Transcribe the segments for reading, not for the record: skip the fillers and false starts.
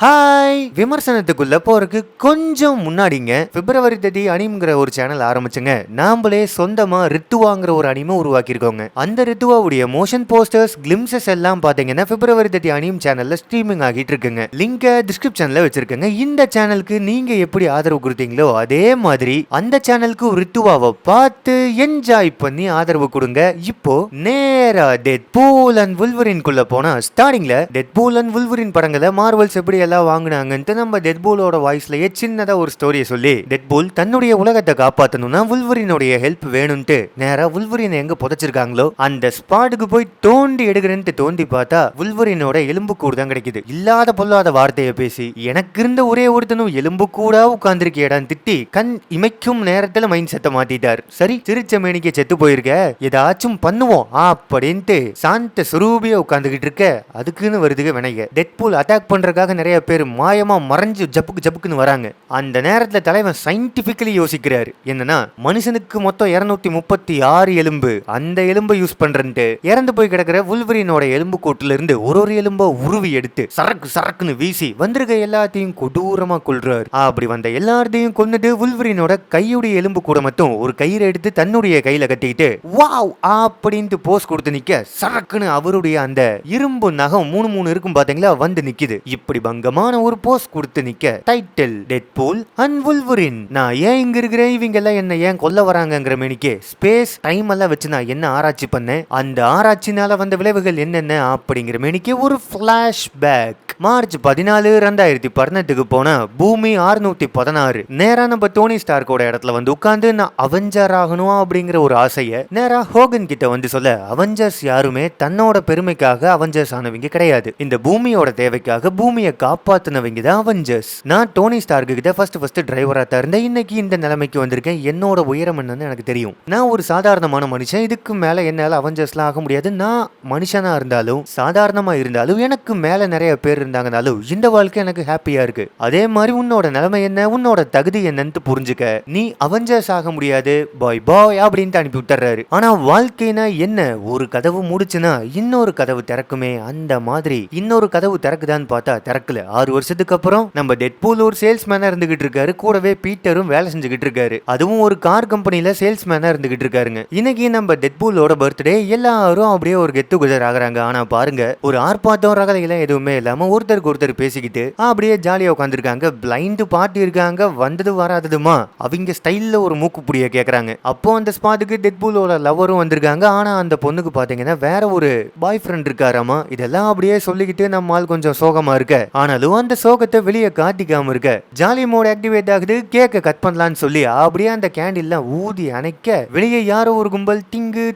Hi, விமர்சனத்துக்குள்ள போறதுக்கு கொஞ்சம் முன்னாடிங்க பிப்ரவரி 30 அனிம்ங்கிற ஒரு சேனல் ஆரம்பிச்சுங்க. நாமளே சொந்தமா ரித்துவாங்கிற ஒரு அனிமை உருவாக்கியிருக்கோங்க. அந்த ரித்துவாவுடைய மோஷன் போஸ்டர்ஸ் கிளிம்சஸ் எல்லாம் பாத்தீங்கன்னா பிப்ரவரி 30 அனிம் சேனல்ல ஸ்ட்ரீமிங் ஆகிட்டு இருக்குங்க. லிங்க டிஸ்கிரிப்ஷன்ல வச்சிருக்கேங்க. இந்த சேனலுக்கு நீங்க எப்படி ஆதரவு கொடுத்தீங்களோ அதே மாதிரி அந்த சேனலுக்கு ரித்துவாவை பார்த்து என்ஜாய் பண்ணி ஆதரவு கொடுங்க. இப்போ நேரா டெட்பூல் அண்ட் வுல்வரின் குள்ள போனா ஸ்டார்டிங்ல டெட்பூல் அண்ட் வுல்வரின் படங்களை மார்வல்ஸ் எப்படி எல்லாம் வாங்குனாங்கன்ட்டு நம்ம டெட்பூலோட வாய்ஸ்லயே சின்னதா ஒரு ஸ்டோரியை சொல்லி டெட்பூல் தன்னுடைய உலகத்தை காப்பாத்தணும்னா வுல்வரினுடைய ஹெல்ப் வேணும்ட்டு நேரா வுல்வரின் எங்க புதைச்சிருக்காங்களோ அந்த ஸ்பாட்டுக்கு போய் தோண்டி எடுக்கிறேன்ட்டு தோண்டி பார்த்தா வுல்வரினோட எலும்பு கூடு தான் கிடைக்குது. இல்லாத பொல்லாத வார்த்தையை பேசி எனக்கு இருந்த ஒரே ஒருத்தனும் எலும்பு கூட உட்கார்ந்துருக்கேடான்னு திட்டி கண் இமைக்கும் நேரத்துல மைண்ட் செட்டை மாத்திட்டார். சரி, சிரிச்ச மேனிக்க செத்து போயிருக்க, ஏதாச்சும் பண்ணுவோம் அப்படின்ட்டு சாந்த சுரூபியா உட்கார்ந்துகிட்டு இருக்க அதுக்குன்னு வருதுக வினைக. டெட்பூல் அட்டாக் பண்றதுக்காக நிறைய பேர் மாயமா மறைஞ்சு ஜப்புக்குன்னு வராங்க. அந்த நேரத்துல தலைவன் சயின்டிபிக்கலி யோசிக்கிறாரு. என்னன்னா மனுஷனுக்கு மொத்தம் 236 எலும்பு, அந்த எலும்பை யூஸ் பண்றேன்ட்டு இறந்து போய் கிடக்கிற வுல்வரினோட எலும்பு கூட்டுல இருந்து ஒரு எலும்பை உருவி எடுத்து சரக்குன்னு வீசி வந்திருக்க எல்லாத்தையும் கொடூரமா கொள்றாரு. அப்படி வந்த எல்லாத்தையும் கொன்னுட்டு வுல்வரினோட கையுடைய எலும்பு கூட மட்டும் ஒரு கயிறை எடுத்து தன்னுடைய கையில கட்டிக்கிட்டு வாவ் அப்படின்ட்டு போஸ் கொடுத்து நிக்க சரக்குன்னு அவருடைய அந்த இரும்பு நகம் மூணு இருக்கும் பாத்தீங்களா வந்து நிக்குது. இப்படி பங்கமான ஒரு போஸ் கொடுத்து நிக்க டைட்டில் டெட்பூல் அண்ட் வுல்வரின். நான் ஏன் இங்க இருக்கிறேன், இவங்க எல்லாம் என்ன ஏன் கொல்ல வராங்கங்கிற மேனிக்கு ஸ்பேஸ் டைம் எல்லாம் வச்சு நான் என்ன ஆராய்ச்சி பண்ணேன், அந்த ஆராய்ச்சினால வந்த விளைவுகள் என்னென்ன அப்படிங்கிற மேனிக்கு ஒரு பிளாஷ் பேக். மார்ச் 14 2018 போன பூமி 616 நேரா நம்ம டோனி ஸ்டார்க்கோட இடத்துல வந்து உட்கார்ந்து நான் அவெஞ்சர் ஆகணும் அப்படிங்கிற ஒரு ஆசைய நேரா ஹோகன் கிட்ட வந்து சொல்ல, அவெஞ்சர்ஸ் யாருமே தன்னோட பெருமைக்காக அவெஞ்சர்ஸ் ஆனவங்க கிடையாது, இந்த பூமியோட தேவைக்காக பூமியை காப்பாத்தினவங்க தான் அவெஞ்சர்ஸ். நான் டோனி ஸ்டார்க்கு கிட்ட ஃபர்ஸ்ட் டிரைவரா தான் இருந்தேன், இன்னைக்கு இந்த நிலைமைக்கு வந்திருக்கேன். என்னோட உயரம் என்னன்னு எனக்கு தெரியும், நான் ஒரு சாதாரணமான மனுஷன், இதுக்கு மேல என்னால அவெஞ்சர்ஸ்லாம் ஆக முடியாது. நான் மனுஷனா இருந்தாலும் சாதாரணமா இருந்தாலும் எனக்கு மேல நிறைய பேர் இருந்தாங்கனாலும் இந்த வாழ்க்கை எனக்கு ஹாப்பியா இருக்கு. அதே மாதிரி உன்னோட நிலைமை என்ன, உன்னோட தகுதி என்னன்னு புரிஞ்சுக்க, நீ அவெஞ்சர்ஸ் ஆக முடியாது பாய் அப்படின்ட்டு அனுப்பி விட்டுறாரு. ஆனா வாழ்க்கைனா என்ன, ஒரு கதவு மூடுச்சுன்னா இன்னொரு கதவு திறக்குமே, அந்த மாதிரி இன்னொரு கதவு திறக்குதான்னு பார்த்தா திறக்கல. 6 வருஷத்துக்கு அப்புறம் நம்ம டெட்பூல் ஒரு சேல்ஸ்மேனா இருந்துகிட்டு இருக்காரு, கூடவே பீட்டரும் வேலை செஞ்சுக்கிட்டு இருக்காரு, அதுவும் ஒரு கார் கம்பெனில சேல்ஸ்மேனா இருந்துகிட்டு இருக்காருங்க. இன்னைக்கு நம்ம டெட்பூலோட பர்த்டே, எல்லாரும் அப்படியே ஒரு கெட் டுகெதர் ஆகுறாங்க. ஆனா பாருங்க, ஒரு ஆர்ப்பாட்டம் ரகலையெல்லாம் எதுவுமே இல்லாம ஒருத்தருக்கு ஒருத்தர் பேசிக்கிட்டு அப்படியே ஜாலியா உட்காந்துருக்காங்க. பிளைண்ட் பார்ட்டி இருக்காங்க, வந்தது வராததுமா அவங்க ஸ்டைல்ல ஒரு மூக்குப்புடிய கேக்குறாங்க. அப்போ அந்த ஸ்பாட்டுக்கு டெட்பூலோட லவரும் வந்திருக்காங்க. ஆனா அந்த பொண்ணுக்கு பாத்தீங்கன்னா வேற ஒரு பாய் ஃப்ரெண்ட் இருக்காராமா. இதெல்லாம் அப்படியே சொல்லிக்கிட்டு நம்மால் கொஞ்சம் சோகமா இருக்க, ஆனாலும் அந்த சோகத்தை வெளியே காட்டிக்காம இருக்க ஜாலி மோட் ஆக்டிவேட் ஆகுது. கேக்க கட் பண்ணலான்னு சொல்லி அப்படியே அந்த கேண்டில்லாம் ஊதி அணைக்க வெளியே யாரோ ஒரு கும்பல்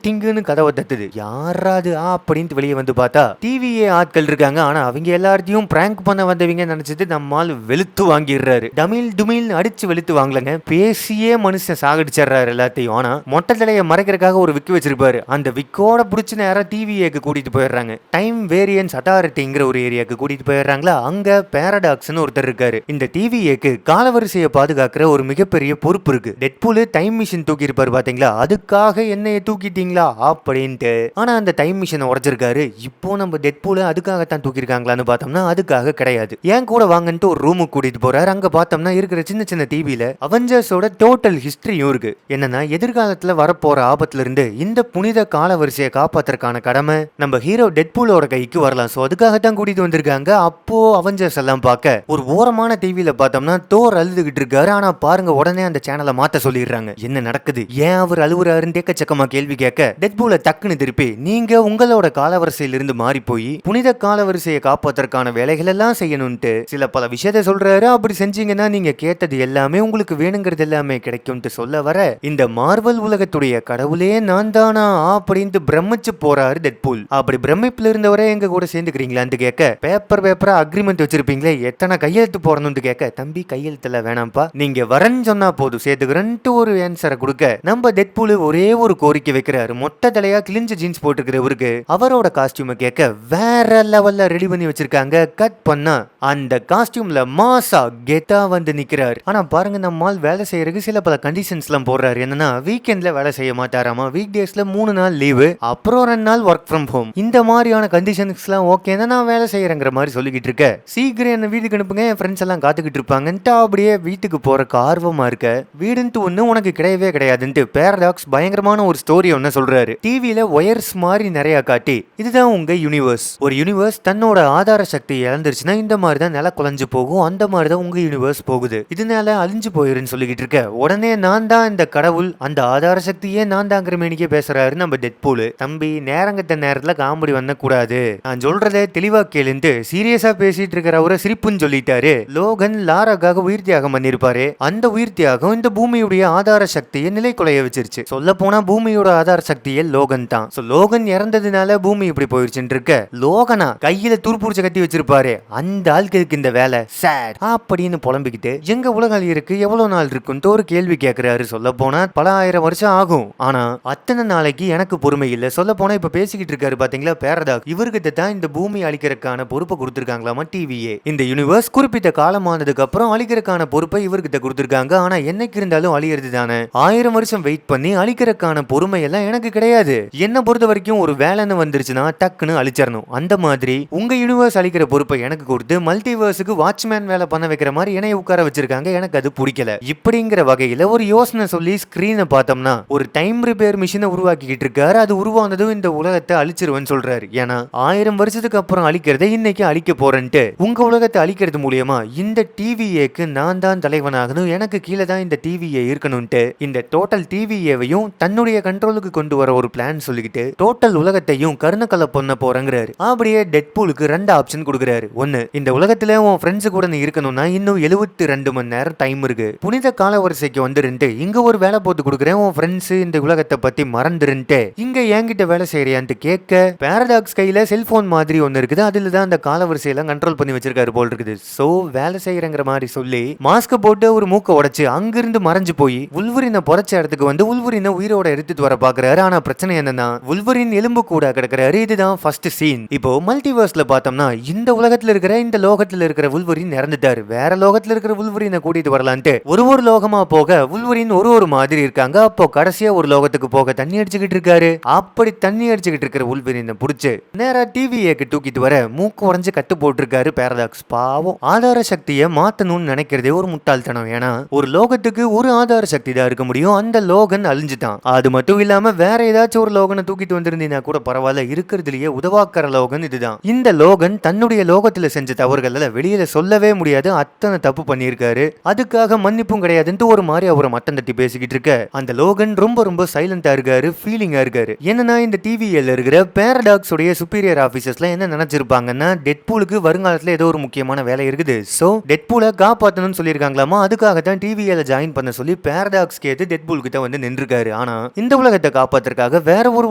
டிங்குன்னு கதவை தட்டுது. யாராது அப்படின்ட்டு வெளியே வந்து பார்த்தா டிவியே ஆட்கள் இருக்காங்க. ஆனா அவங்க எல்லாத்தையும் பிராங்க் பண்ண வந்தவங்க நினைச்சிட்டு நம்மால் வெளுத்து வாங்கிடுறாரு. டமில் அடிச்சு வெளுத்து வாங்கலங்க, பேசியே மனுஷன் சாகடிச்சிடுறாரு எல்லாத்தையும். ஆனா மொட்டை தலையை மறைக்கிறதுக்காக ஒரு விக்கு வச்சிருப்பாரு, அந்த விக்கோட பிடிச்சி நேரம் டிவிஏக்கு கூட்டிட்டு போயிடுறாங்க. டைம் வேரியன்ஸ் அத்தாரிட்டிங்கிற ஒரு ஏரியாக்கு கூட்டிட்டு போயிடுறாங்களா. அங்க பேரடாக்ஸ்னு ஒருத்தர் இருக்காரு. இந்த டிவிஏக்கு காலவரிசையை பாதுகாக்கிற ஒரு மிகப்பெரிய பொறுப்பு இருக்கு. டெட்பூல் டைம் மிஷின் தூக்கி இருப்பாரு பாத்தீங்களா, அதுக்காக என்னைய தூக்கிட்டீங்களா அப்படின்ட்டு. ஆனா அந்த டைம் மிஷினை உடைச்சிருக்காரு. இப்போ நம்ம டெட்பூல் அதுக்காகத்தான் தூக்கிருக்காங்களான்னு பார்த்தோம்னா அதுக்காக கிடையாது. ஏன் கூட வாங்கன்ட்டு ஒரு ரூமுக்கு கூட்டிட்டு போறாரு. அங்க பார்த்தோம்னா இருக்கிற சின்ன டிவில அவெஞ்சர்ஸோட டோட்டல் ஹிஸ்டரியும் இருக்கு. என்னன்னா எதிர்காலத்துல வரப்போற ஆபத்துல இருந்து இந்த புனித காலவரிசையை காப்பாத்துறதுக்கான கடமை நம்ம ஹீரோ டெட்பூலோட கைக்கு வரலாம். சோ அதுக்காகத்தான் கூட்டிட்டு வந்திருக்காங்க. அப்போ அவெஞ்சர்ஸ் எல்லாம் பார்க்க ஒரு ஓரமான டிவில பார்த்தோம்னா தோர் அழுதுகிட்டு இருக்காரு. ஆனா பாருங்க, உடனே அந்த சேனலை மாத்த சொல்லிடுறாங்க. என்ன நடக்குது, ஏன் அவர் அழுவுறாருன்னு எக்கச்சக்கமா கேள்வி கேட்க டெட்பூல டக்குன்னு திருப்பி நீங்க உங்களோட காலவரிசையில இருந்து மாறி போய் புனித காலவரிசையை காப்பாத்துறதுக்கான வேலைகள் எல்லாம் செய்யணும்ட்டு சில பல விஷயத்தை சொல்றாரு. அப்படி செஞ்சீங்கன்னா நீங்க கேட்டது எல்லாமே உங்களுக்கு வேணுங்கிறது எல்லாமே கிடைக்கும்ட்டு சொல்ல வர இந்த மார்வல் உலகத்துடைய கடவுளே நான் தானா அப்படின்ட்டு பிரமிச்சு போறாரு டெட்பூல். அப்படி பிரமிப்புல இருந்தவரை எங்க கூட சேர்ந்துக்கிறீங்களான்னு கேட்க பேப்பரா அக்ரிமெண்ட் வச்சிருப்பீங்களே, எத்தனை கையெழுத்து போடணும்னு கேட்க தம்பி கையெழுத்துல வேணாம்ப்பா, நீங்க வரன்னு சொன்னா போதும் சேர்த்துக்கிறன்ட்டு ஒரு ஆன்சரை கொடுக்க நம்ம டெட்பூல் ஒரே ஒரு கோரிக்கை வைக்கிறாரு. மொட்டை தலையா கிழிஞ்ச ஜீன்ஸ் போட்டுக்கிறவருக்கு அவரோட காஸ்டியூமை கேட்க வேற லெவல்ல ரெடி பண்ணி வச்சிருக்காங்க. காட்டுறாங்க. கட் பண்ணா அந்த காஸ்டியூம்ல மாசா கெத்தா வந்து நிக்கிறாரு. ஆனா பாருங்க, நம்மால் வேலை செய்யறதுக்கு சில பல கண்டிஷன்ஸ் எல்லாம் போடுறாரு. என்னன்னா வீக்கெண்ட்ல வேலை செய்ய மாட்டாராமா, வீக் டேஸ்ல 3 நாள் லீவு, அப்புறம் 2 நாள் ஒர்க் ஃப்ரம் ஹோம். இந்த மாதிரியான கண்டிஷன்ஸ் எல்லாம் ஓகேன்னா நான் வேலை செய்யறேங்கிற மாதிரி சொல்லிக்கிட்டு இருக்க. சீக்கிரம் என்ன வீட்டுக்கு அனுப்புங்க, என் ஃப்ரெண்ட்ஸ் எல்லாம் காத்துக்கிட்டு இருப்பாங்கன்ட்டு அப்படியே வீட்டுக்கு போறக்கு ஆர்வமா இருக்க. வீடுன்ட்டு ஒண்ணு உனக்கு கிடையவே கிடையாதுன்ட்டு பேரடாக்ஸ் பயங்கரமான ஒரு ஸ்டோரி ஒன்னு சொல்றாரு. டிவில ஒயர்ஸ் மாதிரி நிறைய காட்டி, இதுதான் உங்க யூனிவர்ஸ். ஒரு யூனிவர்ஸ் தன்னோட ஆதார சக்தி இழந்துருச்சுன்னா இந்த மாதிரி தான் நில குலைஞ்சு போகும். அந்த மாதிரி தான் உங்க யூனிவர்ஸ் போகுது. இதனால அழிஞ்சு போயிருன்னு சொல்லிக்கிட்டு இருக்க. உடனே நான் தான் இந்த கடவுள், அந்த ஆதார சக்தியே நான் தாங்கிற மேனிக்கே பேசுறாரு நம்ம டெட்பூல். தம்பி, நேரங்கட்ட நேரத்துல காமெடி வந்த கூடாது, நான் சொல்றதை தெளிவா கேளுன்ட்டு சீரியஸா பேசிட்டு இருக்கிற அவரை சிரிப்புன்னு சொல்லிட்டாரு. லோகன் லாராக்காக உயிர் தியாகம் பண்ணிருப்பாரு. அந்த உயிர் தியாகம் இந்த பூமியுடைய ஆதார சக்தியை நிலை குலைய வச்சிருச்சு. சொல்ல போனா பூமியோட ஆதார சக்தியே லோகன் தான். லோகன் இறந்ததுனால பூமி இப்படி போயிருச்சுன்னு இருக்க. லோகனா கையில துருப்புடிச்ச கட்டி வச்சிருப்பாரு. அந்த ஆளுக்கு இந்த வேலை சார் அப்படின்னு புலம்பிக்கிட்டு எங்க உலக அழியருக்கு எவ்வளவு நாள் இருக்குன்னு ஒரு கேள்வி கேட்கிறாரு. சொல்ல போனா பல ஆயிரம் வருஷம் ஆகும். ஆனா அத்தனை நாளைக்கு எனக்கு பொறுமை இல்ல. சொல்ல போனா இப்ப பேசிக்கிட்டு இருக்காரு பாத்தீங்களா பேரடாக், இவர்கிட்ட தான் இந்த பூமி அழிக்கிறதுக்கான பொறுப்பை கொடுத்திருக்காங்களாமா டிவியே. இந்த யூனிவர்ஸ் குறிப்பிட்ட காலமானதுக்கு அப்புறம் அழிக்கிறதுக்கான பொறுப்பை இவர்கிட்ட கொடுத்திருக்காங்க. ஆனா என்னைக்கு இருந்தாலும் அழியறது தானே. 1000 வருஷம் வெயிட் பண்ணி அழிக்கிறதுக்கான பொறுமை எல்லாம் எனக்கு கிடையாது. என்ன பொறுத்த வரைக்கும் ஒரு வேலைன்னு வந்துருச்சுன்னா டக்குன்னு அழிச்சிடணும். அந்த மாதிரி உங்க யூனிவர்ஸ் அழிக்கிற பொறுப்பை எனக்கு கொடுத்து மல்டிவர்ஸுக்கு வாட்ச்மேன் வேலை பண்ண வைக்கிற மாதிரி என்னைய உட்கார வச்சிருக்காங்க. எனக்கு அது பிடிக்கல. இப்படிங்கிற வகையில ஒரு யோசனை சொல்லி ஸ்கிரீனை பார்த்தோம்னா ஒரு டைம் ரிப்பேர் மிஷினை உருவாக்கிட்டு இருக்காரு. அது உருவானதும் இந்த உலகத்தை அழிச்சிருவேன்னு சொல்றாரு. ஏன்னா 1000 வருஷத்துக்கு அப்புறம் அழிக்கிறத இன்னைக்கு அழிக்க போறேன்ட்டு உங்க உலகத்தை அழிக்கிறது மூலியமா இந்த டிவிஏக்கு நான் தான் தலைவனாகணும், எனக்கு கீழே தான் இந்த டிவிஏ இருக்கணும்ட்டு இந்த டோட்டல் டிவிஏவையும் தன்னுடைய கண்ட்ரோலுக்கு கொண்டு வர ஒரு பிளான் சொல்லிக்கிட்டு டோட்டல் உலகத்தையும் கருணக்கலை பண்ண போறேங்கிறாரு. அப்படியே டெட்பூலுக்கு 2 ஆப்ஷன் கொடுக்குறாரு. ஒன்னு, இந்த உலகத்துல உன் ஃப்ரெண்ட்ஸ் கூட நீ இருக்கணும்னா இன்னும் 72 மணி நேரம் டைம் இருக்கு, புனித காலவரிசைக்கு வந்துருன்ட்டு இங்க ஒரு வேலை போட்டு கொடுக்குறேன், உன் ஃப்ரெண்ட்ஸ் இந்த உலகத்தை பத்தி மறந்துருன்ட்டு இங்க என்கிட்ட வேலை செய்யறியான்ட்டு கேட்க, பேரடாக்ஸ் கையில செல்போன் மாதிரி ஒன்னு இருக்குது. அதுல தான் அந்த காலவரிசையெல்லாம் கண்ட்ரோல் பண்ணி வச்சிருக்காரு போல் இருக்குது. சோ வேலை செய்யறங்கிற மாதிரி சொல்லி மாஸ்க போட்டு ஒரு மூக்க உடைச்சு அங்கிருந்து மறைஞ்சு போய் உல்வரினை புதைச்ச இடத்துக்கு வந்து உல்வரினை உயிரோட எடுத்துட்டு வர பாக்குறாரு. ஆனா பிரச்சனை என்னன்னா உல்வரின் எலும்பு கூட கிடக்குறாரு. இதுதான் ஃபர்ஸ்ட் சீன். இப்போ மல்டிவர்ஸ்ல பார்த்தோம்னா இந்த உலகத்துல இருக்கிற இந்த லோகத்துல இருக்கிற உல்வரின் இறந்துட்டாரு. வேற லோகத்துல இருக்கிற உல்வரினை கூட்டிட்டு வரலான்ட்டு ஒரு லோகமா போக உல்வரின் ஒரு மாதிரி இருக்காங்க. அப்போ கடைசியா ஒரு லோகத்துக்கு போக தண்ணி அடிச்சுக்கிட்டு இருக்காரு. அப்படி தண்ணி அடிச்சுக்கிட்டு இருக்கிற உல்வரினை புடிச்சு நேரா டிவிஏக்கு தூக்கிட்டு வர மூக்கு உடைஞ்சு கட்டு போட்டிருக்காரு பேரடாக்ஸ். பாவம், ஆதார சக்தியை மாத்தணும்னு நினைக்கிறதே ஒரு முட்டாள்தனம். ஏன்னா ஒரு லோகத்துக்கு ஒரு ஆதார சக்தி தான் இருக்க முடியும். அந்த லோகன் அழிஞ்சுட்டான். அது மட்டும் இல்லாம வேற ஏதாச்சும் ஒரு லோகனை தூக்கிட்டு வந்திருந்தீங்கன்னா கூட பரவாயில்ல, இருக்கிறதுலயே உதவாக்கற லோகன் இதுதான். இந்த லோகன் தன்னுடைய லோகத்துல செஞ்ச தவறுகளை வெளியில சொல்லவே முடியாது, அத்தனை தப்பு பண்ணியிருக்காரு. அதுக்காக மன்னிப்பும் கிடையாதுன்ட்டு ஒரு மாதிரி அவரை மட்டம் தட்டி பேசிக்கிட்டு இருக்க அந்த லோகன் ரொம்ப சைலண்டா இருக்காரு, ஃபீலிங்கா இருக்காரு. என்னன்னா இந்த டிவிஎல் இருக்கிற பேரடாக்ஸ் உடைய சுப்பீரியர் ஆபீசர்ஸ்ல என்ன நினைச்சிருப்பாங்கன்னா டெட்பூலுக்கு வருங்காலத்துல ஏதோ ஒரு முக்கியமான வேலை இருக்குது, சோ டெட்பூலை காப்பாத்தணும்னு சொல்லியிருக்காங்களாமா. அதுக்காக தான் டிவிஎல் ஜாயின் பண்ண சொல்லி பேரடாக்ஸ் கேட்டு டெட்பூல் கிட்ட வந்து நின்றுருக்காரு. ஆனா இந்த உலகத்தை காப்பாத்துறதுக்காக வேற ஒரு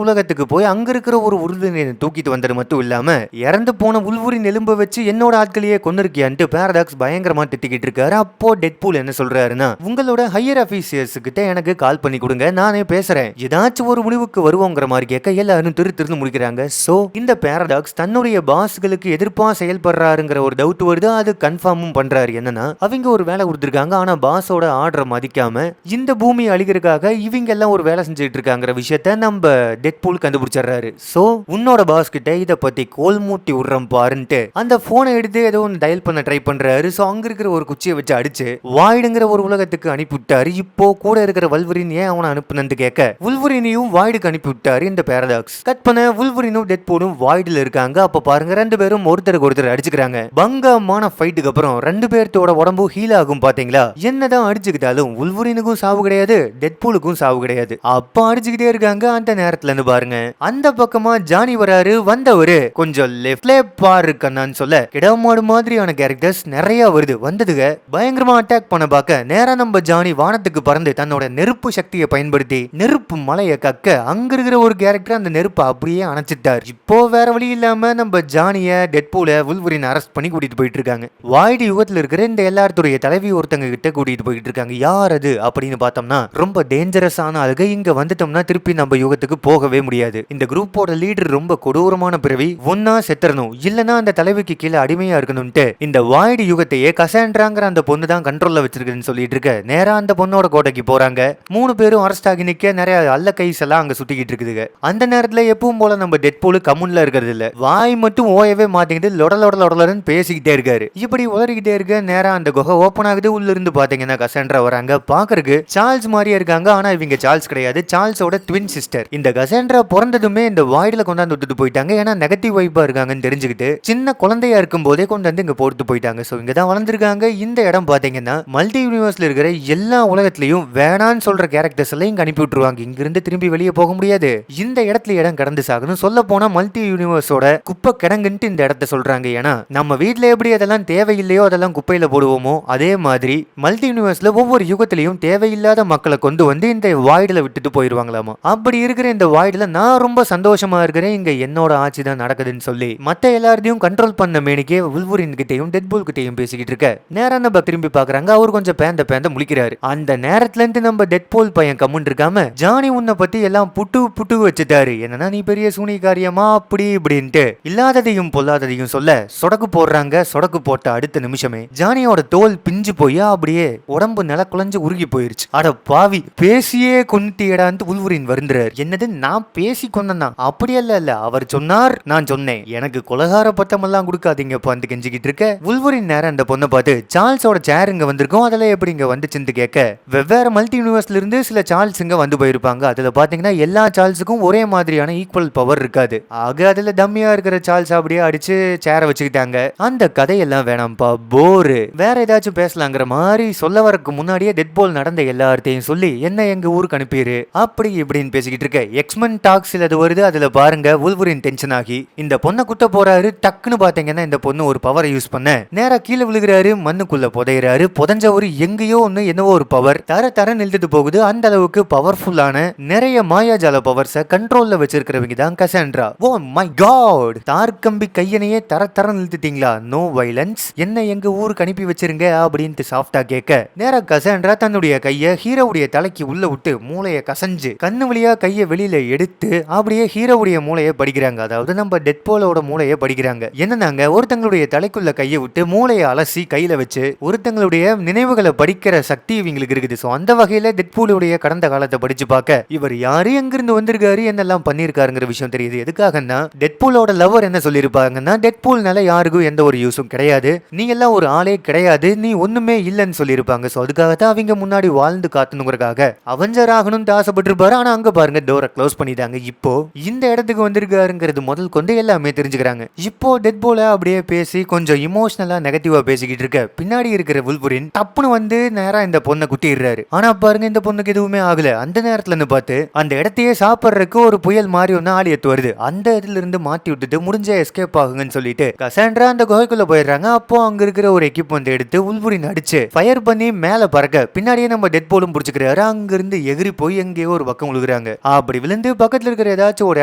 உலகத்துக்கு போய் அங்க இருக்கிற ஒரு உல்வரினை தூக்கிட்டு வந்தது மட்டும் இல்லாம இறந்து போன உல்வரின் எலும்பை வச்சு என்னோட ஆட்களையே கொன்னிருக்கியான்ட்டு பேரடாக்ஸ் பயங்கரமா திட்டிக்கிட்டு இருக்காரு. அப்போ டெட்பூல் என்ன சொல்றாருன்னா, உங்களோட ஹையர் ஆபீசர்ஸ் கிட்ட எனக்கு கால் பண்ணி கொடுங்க, நானே பேசுறேன், ஏதாச்சும் ஒரு முடிவுக்கு வருவோங்கிற மாதிரி கேட்க எல்லாரும் திரு முடிக்கிறாங்க. சோ இந்த பேரடாக்ஸ் தன்னுடைய பாஸ்களுக்கு எதிர்ப்பா செயல்படுறாருங்கிற ஒரு டவுட் வருது. அது கன்ஃபார்மும் பண்றாரு. என்னன்னா அவங்க ஒரு வேலை கொடுத்திருக்காங்க, ஆனா பாஸோட ஆர்டரை மதிக்காம இந்த பூமி அழிக்கிறதுக்காக இவங்க எல்லாம் ஒரு வேலை செஞ்சுட்டு இருக்காங்கிற விஷயத்த நம்ம டெட்பூல் கண்டுபிடிச்சிடுறாரு. சோ உன்னோட பாஸ் கிட்ட இத பத்தி கோல் மூட்டி விடுறோம் பாருன்ட்டு அந்த போனை எடுத்து ஏதோ ஒன்று டயல் பண்ண ட்ரை பண்றாரு. சோ அங்க இருக்கிற ஒரு குச்சியை வச்சு அடிச்சு வாய்டுங்கிற ஒரு உலகத்துக்கு அனுப்பி விட்டாரு. இப்போ கூட இருக்கிற வல்வரின் ஏன் அவனை அனுப்புனு கேட்க உல்வரினையும் வாய்டுக்கு அனுப்பி விட்டாரு இந்த பேரடாக்ஸ். கட் பண்ண உல்வரினும் டெட்பூலும் வாய்டுல இருக்காங்க. அப்ப பாருங்க 2 பேரும் ஒருத்தருக்கு ஒருத்தர் அடிச்சுக்கிறாங்க. பங்கமான ஃபைட்டுக்கு அப்புறம் 2 பேர்த்தோட உடம்பு ஹீல் ஆகும் பாத்தீங்களா. என்னதான் அடிச்சுக்கிட்டாலும் உல்வரினுக்கும் சாவு கிடையாது, டெட்பூலுக்கும் சாவு கிடையாது. அப்ப அடிச்சுக்கிட்டே இருக்காங்க. அந்த நேரத்துல இருந்து பாருங்க அந்த பக்கமா ஜானி வராரு. வந்தவரு கொஞ்சம் லெஃப்ட்ல பாரு கண்ணான்னு சொல்ல இடமாடு மாதிரியான கேரக்டர்ஸ் நிறைய வருது. வந்ததுங்க பயங்கரமா அட்டாக் பண்ண பார்க்க நேரா நம்ம ஜானி வானத்துக்கு பறந்து தன்னோட நெருப்பு சக்தியை பயன்படுத்தி நெருப்பு மலையை கக்க அங்க இருக்கிற ஒரு கேரக்டர் அந்த நெருப்பை அப்படியே அணைச்சிட்டார். இப்போ வேற வழி இல்லாம நம்ம ஜானிய டெட்பூல உல்வரின் அரெஸ்ட் பண்ணி கூட்டிட்டு போயிட்டு இருக்காங்க. வாய்டு யுகத்துல இருக்கிற இந்த எல்லாத்துடைய தலைவி ஒருத்தங்க கிட்ட கூட்டிட்டு போயிட்டு இருக்காங்க. யார் அது அப்படின்னு பார்த்தோம்னா ரொம்ப டேஞ்சரஸான ஆளுக. இங்க வந்துட்டோம்னா திருப்பி நம்ம யுகத்துக்கு போகவே முடியாது. இந்த குரூப்போட லீடர் ரொம்ப கொடூரமான பிறவி, ஒன்னா செத்துறணும் இல்லனா அந்த தலைவிக்கு கீழே அடிமையா இருக்கணும்ட்டு இந்த வாய்டு யுகத்தையே கசாண்ட்ராங்கிற அந்த பொண்ணு தான் கண்ட்ரோல்ல வச்சிருக்குன்னு சொல்லிட்டு இருக்க நேரா அந்த பொண்ணோட கோட்டைக்கு போறாங்க. 3 பேரும் அரெஸ்ட் ஆகி நிக்க நிறைய அல்ல கைஸ் எல்லாம் அங்க சுத்திக்கிட்டு இருக்குதுங்க. அந்த நேரத்துல எப்பவும் போல நம்ம டெட்பூல் கம்முன்ல இருக்கிறது இல்ல, வாய் மட்டும் ஓயவே மாட்டேங்குது, லொடலொடலொடலன்னு பேசிக்கிட்டே இருக்காரு. இப்படி உதறிக்கிட்டே இருக்க நேரா அந்த குகை ஓபன் ஆகுது. உள்ள இருந்து பாத்தீங்கன்னா கசாண்ட்ரா வராங்க. பாக்குறதுக்கு சார்ல்ஸ் மாதிரியே இருக்காங்க, ஆனா இவங்க சார்ல்ஸ் கிடையாது, சார்ல்ஸோட ட்வின் சிஸ்டர். இந்த கசாண்ட்ரா பிறந்ததுமே இந்த வாய்டுல கொண்டாந்து விட்டுட்டு போயிட்டாங்க. ஏன்னா நெகட்டிவ் வைப்பா இருக்காங்கன்னு தெரிஞ்சுக்கிட்டு சின்ன குழந்தையா இருக்கும் போதே கொண்டு வந்து இங்க போட்டு போயிட்டாங்க. சோ இங்க தான் வளர்ந்துருக்காங்க. இந்த இடம் பாத்தீங்கன்னா மல்டி யூனிவர்ஸ்ல இருக்கிற எல்லா உலகத்திலையும் வேணான்னு சொல்ற கேரக்டர்ஸ் எல்லாம் இங்க அனுப்பி விட்டுருவாங்க. இங்க இருந்து திரும்பி வெளியே போக முடியாது. இந்த இடத்துல இடம் கடந்து சாகணும். சொல்ல போனா மல்டி யூனிவர்ஸோட குப்பை கிடங்குன்ட்டு இந்த இடத்த சொல்றாங்க. ஏன்னா நம்ம வீட்டுல எப்படி அதெல்லாம் தேவையில்லையோ அதெல்லாம் குப்பையில போடுவோமோ அதே மாதிரி மல்டி யூனிவர்ஸ்ல ஒவ்வொரு யுகத்திலையும் தேவையில்லாத மக்களை கொண்டு வந்து இந்த வாய்டுல விட்டுட்டு போயிருவாங்களாமா. அப்படி இருக்கிற இந்த வாய்டுல நான் ரொம்ப சந்தோஷமா இருக்கிறேன், இங்க என்னோட ஆட்சி தான் நடக்குதுன்னு சொல்லி மத்த எல்லாரையும் கண்ட்ரோல் பண்ண மேனிக்கே வுல்வரின் கிட்டையும் டெட்பூல் கிட்டையும் பேசிக்கிட்டு இருக்க நேரம் நம்ம திரும்பி பாக்குறாங்க. அவர் கொஞ்சம் பேந்த முழிக்கிறாரு. அந்த நேரத்துல இருந்து நம்ம டெட்பூல் பையன் கம்முன்னு இருக்காம ஜானி உன்னை பத்தி எல்லாம் புட்டு வச்சுட்டாரு. என்னன்னா நீ பெரிய சூனிகாரியமா அப்படி இப்படின்ட்டு இல்லாததையும் பொல்லாததையும் சொல்ல சொடக்கு போடுறாங்க. சொடக்கு போட்ட அடுத்த நிமிஷமே ஜானியோட தோல் பிஞ்சு போய் அப்படியே உடம்பு நில குழஞ்சு உருகி போயிருச்சு. அட பாவி, பேசியே கொன்னுட்டியடான்னு வுல்வரின் வருந்துறாரு. என்னது நான் பேசி கொன்னா? அப்படியல்ல இல்ல, அவர் சொன்னார் நான் சொன்னேன், எனக்கு கொலகார பட்டம் எல்லாம் கொடுக்காதீங்க வந்து கெஞ்சிக்கிட்டு இருக்க. வுல்வரின் நேரம் அந்த பொண்ணை பார்த்து சார்ல்ஸோட சேர் இங்க வந்திருக்கும், அதெல்லாம் எப்படி இங்க வந்துச்சுன்னு கேட்க வெவ்வேறு மல்டி யூனிவர்ஸ்ல இருந்து சில சார்ல்ஸ் இங்க வந்து போயிருப்பாங்க. அதுல பாத்தீங்கன்னா எல்லா சார்ல்ஸுக்கும் ஒரே மாதிரியான ஈக்குவல் பவர் இருக்காது. ஆக அதுல டம்மியா இருக்கிற சார்ல்ஸ் அப்படியே அடிச்சு சேர வச்சுக்கிட்டாங்க. அந்த கதையெல்லாம் வேணாம்ப்பா, போரு, வேற ஏதாச்சும் பேசலாங்கிற மாதிரி சொல்ல வரக்கு முன்னாடியே டெட்பூல் நடந்த எல்லார்த்தையும் சொல்லி என்ன எங்க ஊருக்கு அனுப்பிடு அப்படி இப்படின்னு பேசிக்கிட்டு இருக்க எக்ஸ்மென் டாக்ஸ் அது வருது. அதுல பாருங்க வுல்வரின் டென்ஷன் ஆகி இந்த பொண்ணை குத்த போறாரு. டக்குன்னு பாத்தீங்கன்னா இந்த பொண்ணு ஒரு பவரை யூஸ் பண்ண நேரா கீழே விழுகிறாரு, மண்ணுக்குள்ள புதையிறாரு. புதஞ்ச ஒரு எங்கேயோ ஒண்ணு என்னவோ ஒரு பவர் தர நிறுத்திட்டு போகுது. அந்த அளவுக்கு பவர்ஃபுல்லான நிறைய மாயாஜால பவர்ஸை கண்ட்ரோல்ல வச்சிருக்கிறவங்க தான் கசாண்ட்ரா. ஓ மை காட், தார்கம்பி கையனையே தர நிறுத்திட்டீங்களா? நோ வைலன்ஸ், என்ன எங்க ஊருக்கு அனுப்பி வச்சிருங்க அப்படின்ட்டு சாஃப்டா கேட்க நேரா கசாண்ட்ரா தன்னுடைய கைய ஹீரோவுடைய தலைக்கு உள்ள விட்டு மூளைய கசஞ்சு கண்ணு வழியா கைய வெளியில எடுத்து அப்படியே ஹீரோவுடைய மூளையை படிக்கிறாங்க. அதாவது நம்ம டெட்பூலோட மூளையை படிக்கிறாங்க. என்னன்னாங்க ஒருத்தங்களுடைய தலைக்குள்ள கையை விட்டு மூளையை அலசி கையில வச்சு ஒருத்தங்களுடைய நினைவுகளை படிக்கிற சக்தி இவங்களுக்கு இருக்குது. சோ அந்த வகையில டெட்பூலுடைய கடந்த காலத்தை படிச்சு பார்க்க இவர் யாரு எங்கிருந்து வந்திருக்காரு என்னெல்லாம் பண்ணிருக்காருங்கிற விஷயம் தெரியுது. எதுக்காகன்னா டெட்பூலோட லவர் என்ன சொல்லியிருப்பாங்கன்னா டெட்பூல்னால யாருக்கும் எந்த ஒரு யூஸும் கிடையாது, நீ எல்லாம் ஒரு ஆளே கிடையாது, நீ ஒண்ணுமே இல்லைன்னு சொல்லியிருப்பாங்க. சோ அதுக்காகத்தான் அவங்க முன்னாடி வாழ்ந்து காத்தணுங்கிறக்காக அவெஞ்சர் ஆகணும்னு ஆசைப்பட்டிருப்பாரு. ஆனா அங்க பாருங்க டோரை க்ளோஸ் பண்ணிட்டாங்க. இப்போ இந்த இடத்துக்கு வந்திருக்காருங்கிறது முதல் கொண்டு எல்லாமே தெரிஞ்சுக்கிறாங்க. இப்போ டெட்பூல அப்படியே பேசி கொஞ்சம் இமோஷனலா நெகட்டிவா பேசிக்கிட்டு இருக்க பின்னாடி இருக்கிற வுல்வரின் தப்புன்னு வந்து நேரா இந்த பொண்ணை குத்திடுறாரு. ஆனா பாருங்க இந்த பொண்ணுக்கு எதுவுமே ஆகல. அந்த நேரத்துல இருந்து பார்த்து அந்த இடத்தையே சாப்பிட்றதுக்கு ஒரு புயல் மாதிரி ஒன்னு ஆளி எத்து வருது. அந்த இடத்துல இருந்து மாட்டி விட்டுட்டு முடிஞ்ச எஸ்கேப் ஆகுங்கன்னு சொல்லிட்டு கசாண்ட்ரா அந்த குகைக்குள்ள போயிடுறாங்க. அப்போ அங்க இருக்கிற ஒரு எக்யூப்மெண்ட் எடுத்து வுல்வரின் அடிச்சு ஃபயர் பண்ணி மேல பறக்க பின்னாடியே நம்ம டெட்பூலும் புடிச்சுக்கிறாரு. அங்க இருந்து எகிரி போய் எங்கேயோ ஒரு பக்கம் விழுகுறாங்க. அப்படி விழுந்து பக்கத்துல இருக்கிற ஏதாச்சும் ஒரு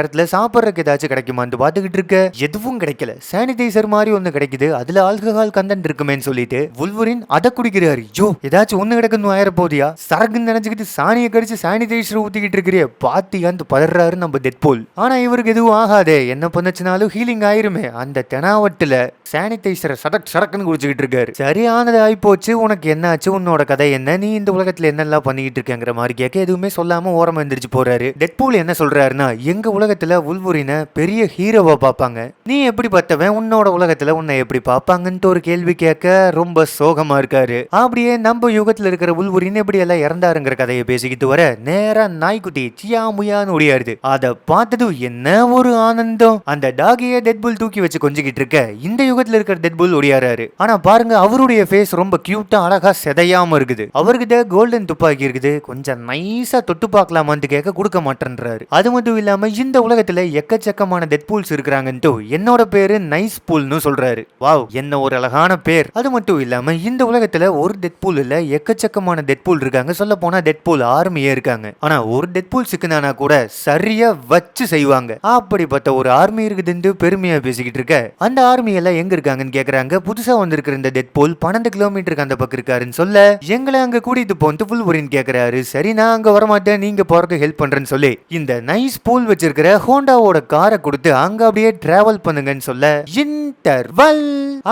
இடத்துல சாப்பிட்றதுக்கு ஏதாச்சும் கிடைக்குமான்னு பாத்துக்கிட்டு இருக்க எதுவும் கிடைக்கல. சானிடைசர் மாதிரி ஒண்ணு கிடைக்குது, அதுல ஆல்கஹால் கண்டென்ட் இருக்குமேன்னு சொல்லிட்டு வுல்வரின் அதை குடிக்கிறாரு. ஐயோ ஏதாச்சும் ஒண்ணு கிடைக்கணும் ஆயிர போதியா சரக்குன்னு நினைச்சுக்கிட்டு சாணியை கடிச்சு சானிடைசர் ஊத்திக்கிட்டு இருக்கிறே பாத்தியான்னு பதறாரு நம்ம டெட்பூல். ஆனா இவருக்கு எதுவும் ஆகாதே, என்ன பண்ணுச்சுனாலும் ஹீலிங் ஆயிருமே. அந்த தெனாவட்டுல சானிடைசரை சடக்குன்னு குடிச்சுக்கிட்டு இருக்காரு. சரியானது ஆகி போச்சு, உனக்கு என்னாச்சு, உன்னோட கதை என்ன, நீ இந்த உலகத்துல என்னெல்லாம் பண்ணிக்கிட்டு இருக்கேங்கிற மாதிரி கேட்க எதுவுமே சொல்லாம ஓரமா எந்திரிச்சு போறாரு. டெட்பூல் என்ன சொல்றாருன்னா எங்க உலகத்துல வுல்வரினை பெரிய ஹீரோவா பார்ப்பாங்க, நீ எப்படி பார்த்தவன், உன்னோட உலகத்துல உன்னை எப்படி பார்ப்பாங்கன்ட்டு ஒரு கேள்வி கேட்க ரொம்ப சோகமா இருக்காரு. அப்படியே நம்ம யுகத்துல இருக்கிற வுல்வரின் எப்படி எல்லாம் இறந்தாருங்கிற கதையை பேசிக்கிட்டு வர நேரா நாய்க்குட்டி சியா முயான்னு ஓடியாருது. அதை பார்த்தது என்ன ஒரு ஆனந்தம். அந்த டாகியை டெட்பூல் தூக்கி வச்சு கொஞ்சிக்கிட்டு இருக்க இந்த யுகத்துல இருக்கிற டெட்பூல் ஓடியாரு. ஆனா பாருங்க அவருடைய ஃபேஸ் ரொம்ப கியூட்டா அழகா செதையாம இருக்குது. அவர்கிட்ட கோல்டன் துப்பாக்கி இருக்குது, கொஞ்சம் நைஸா தொட்டு பார்க்கலாமான்னு கேட்க கொடுக்க மாட்டேன்றாரு. அது மட்டும் இல்லாம இந்த உலகத்துல எக்கச்சக்கமான டெட்பூல்ஸ் இருக்கிறாங்கன்ட்டு என்னோட பேரு நைஸ் பூல்னு சொல்றாரு. வாவ் என்ன ஒரு அழகான பேர். அது மட்டும் இல்லாம இந்த உலகத்துல ஒரு டெட்பூல் இல்ல எக்கச்சக்கமான டெட்பூல் இருக்காங்க. சொல்ல போனா டெட்பூல் ஆர்மியே இருக்காங்க. ஆனா ஒரு டெட்பூல் சிக்கனானா கூட சரியா வச்சு செய்வாங்க. அப்படிப்பட்ட ஒரு ஆர்மி இருக்குதுன்னு பெருமையா பேசிக்கிட்டு இருக்க அந்த ஆர்மி எல்லாம் எங்க இருக்காங்கன்னு கேக்குறாங்க. புதுசா வந்திருக்கிற இந்த டெட்பூல் 12 கிலோமீட்டருக்கு அந்த பக்கம் இருக்காருன்னு சொல்ல எங்களை அங்க கூட்டிட்டு போன்ட்டு வுல்வரின் கேக்குறாரு. சரி நான் அங்க வரமாட்டேன், நீங்க போறதுக்கு ஹெல்ப் பண்றேன்னு சொல்லி இந்த நைஸ் பூல் வச்சிருக்கிற ஹோண்டாவோட காரை கொடுத்து அங்க அப்படியே டிராவல் பண்ணுங்கன்னு சொல்ல இன்டர்வல்.